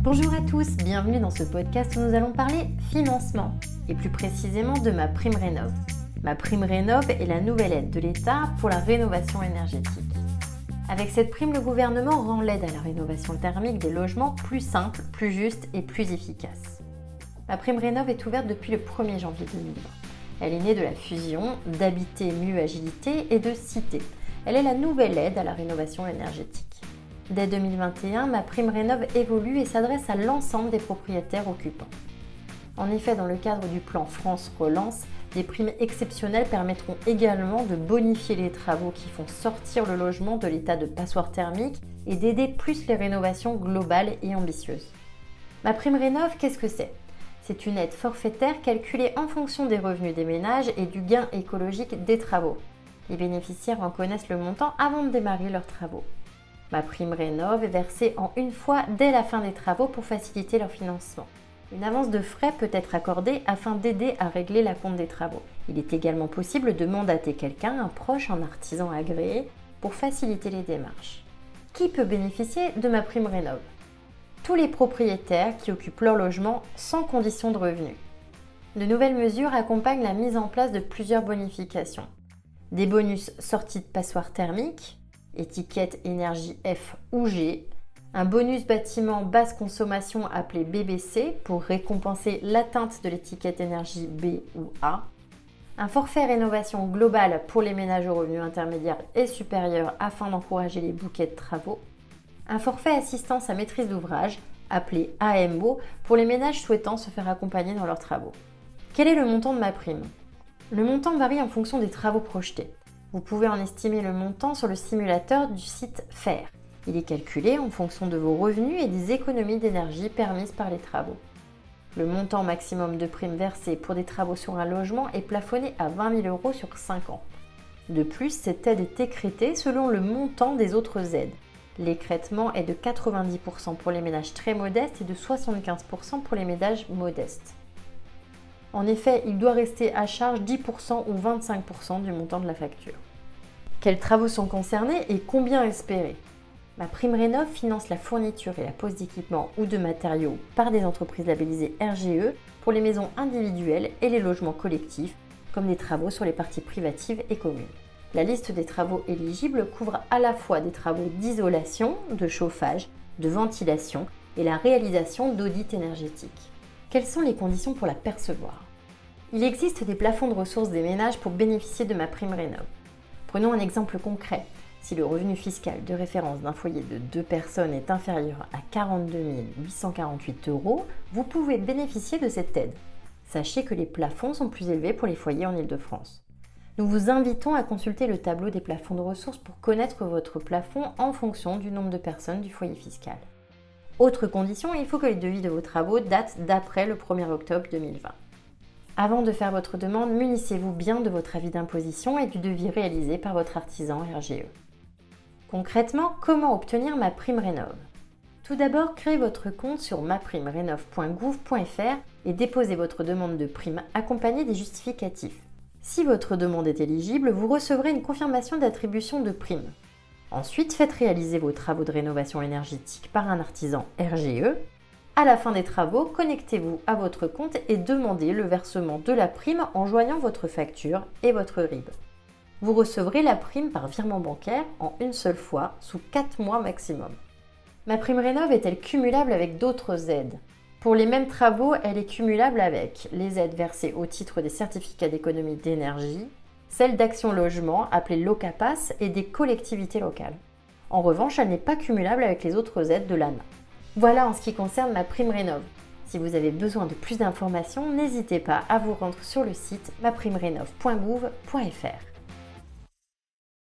Bonjour à tous, bienvenue dans ce podcast où nous allons parler financement et plus précisément de MaPrimeRénov'. MaPrimeRénov' est la nouvelle aide de l'État pour la rénovation énergétique. Avec cette prime, le gouvernement rend l'aide à la rénovation thermique des logements plus simple, plus juste et plus efficace. MaPrimeRénov' est ouverte depuis le 1er janvier 2020. Elle est née de la fusion d'Habiter Mieux Agilité et de Cité. Elle est la nouvelle aide à la rénovation énergétique. Dès 2021, MaPrimeRénov' évolue et s'adresse à l'ensemble des propriétaires occupants. En effet, dans le cadre du plan France Relance, des primes exceptionnelles permettront également de bonifier les travaux qui font sortir le logement de l'état de passoire thermique et d'aider plus les rénovations globales et ambitieuses. MaPrimeRénov', qu'est-ce que c'est ? C'est une aide forfaitaire calculée en fonction des revenus des ménages et du gain écologique des travaux. Les bénéficiaires en connaissent le montant avant de démarrer leurs travaux. MaPrimeRénov' est versée en une fois dès la fin des travaux pour faciliter leur financement. Une avance de frais peut être accordée afin d'aider à régler l'acompte des travaux. Il est également possible de mandater quelqu'un, un proche, un artisan agréé, pour faciliter les démarches. Qui peut bénéficier de MaPrimeRénov'? Tous les propriétaires qui occupent leur logement sans condition de revenu. De nouvelles mesures accompagnent la mise en place de plusieurs bonifications. Des bonus sortie de passoire thermique, étiquette énergie F ou G, un bonus bâtiment basse consommation appelé BBC pour récompenser l'atteinte de l'étiquette énergie B ou A, un forfait rénovation globale pour les ménages aux revenus intermédiaires et supérieurs afin d'encourager les bouquets de travaux, un forfait assistance à maîtrise d'ouvrage appelé AMO pour les ménages souhaitant se faire accompagner dans leurs travaux. Quel est le montant de MaPrime ? Le montant varie en fonction des travaux projetés. Vous pouvez en estimer le montant sur le simulateur du site FAIR. Il est calculé en fonction de vos revenus et des économies d'énergie permises par les travaux. Le montant maximum de primes versées pour des travaux sur un logement est plafonné à 20 000 € sur 5 ans. De plus, cette aide est écrêtée selon le montant des autres aides. L'écrêtement est de 90% pour les ménages très modestes et de 75% pour les ménages modestes. En effet, il doit rester à charge 10% ou 25% du montant de la facture. Quels travaux sont concernés et combien espérer ? MaPrimeRénov' finance la fourniture et la pose d'équipements ou de matériaux par des entreprises labellisées RGE pour les maisons individuelles et les logements collectifs, comme des travaux sur les parties privatives et communes. La liste des travaux éligibles couvre à la fois des travaux d'isolation, de chauffage, de ventilation et la réalisation d'audits énergétiques. Quelles sont les conditions pour la percevoir ? Il existe des plafonds de ressources des ménages pour bénéficier de MaPrimeRénov'. Prenons un exemple concret. Si le revenu fiscal de référence d'un foyer de 2 personnes est inférieur à 42 848 €, vous pouvez bénéficier de cette aide. Sachez que les plafonds sont plus élevés pour les foyers en Île-de-France. Nous vous invitons à consulter le tableau des plafonds de ressources pour connaître votre plafond en fonction du nombre de personnes du foyer fiscal. Autre condition, il faut que les devis de vos travaux datent d'après le 1er octobre 2020. Avant de faire votre demande, munissez-vous bien de votre avis d'imposition et du devis réalisé par votre artisan RGE. Concrètement, comment obtenir MaPrimeRénov'? Tout d'abord, créez votre compte sur maprimerenov.gouv.fr et déposez votre demande de prime accompagnée des justificatifs. Si votre demande est éligible, vous recevrez une confirmation d'attribution de prime. Ensuite, faites réaliser vos travaux de rénovation énergétique par un artisan RGE. À la fin des travaux, connectez-vous à votre compte et demandez le versement de la prime en joignant votre facture et votre RIB. Vous recevrez la prime par virement bancaire en une seule fois, sous 4 mois maximum. MaPrimeRénov' est-elle cumulable avec d'autres aides ? Pour les mêmes travaux, elle est cumulable avec les aides versées au titre des certificats d'économie d'énergie, celles d'Action Logement, appelées LOCAPAS, et des collectivités locales. En revanche, elle n'est pas cumulable avec les autres aides de l'ANA. Voilà en ce qui concerne MaPrimeRénov'. Si vous avez besoin de plus d'informations, n'hésitez pas à vous rendre sur le site maprimerenov.gouv.fr.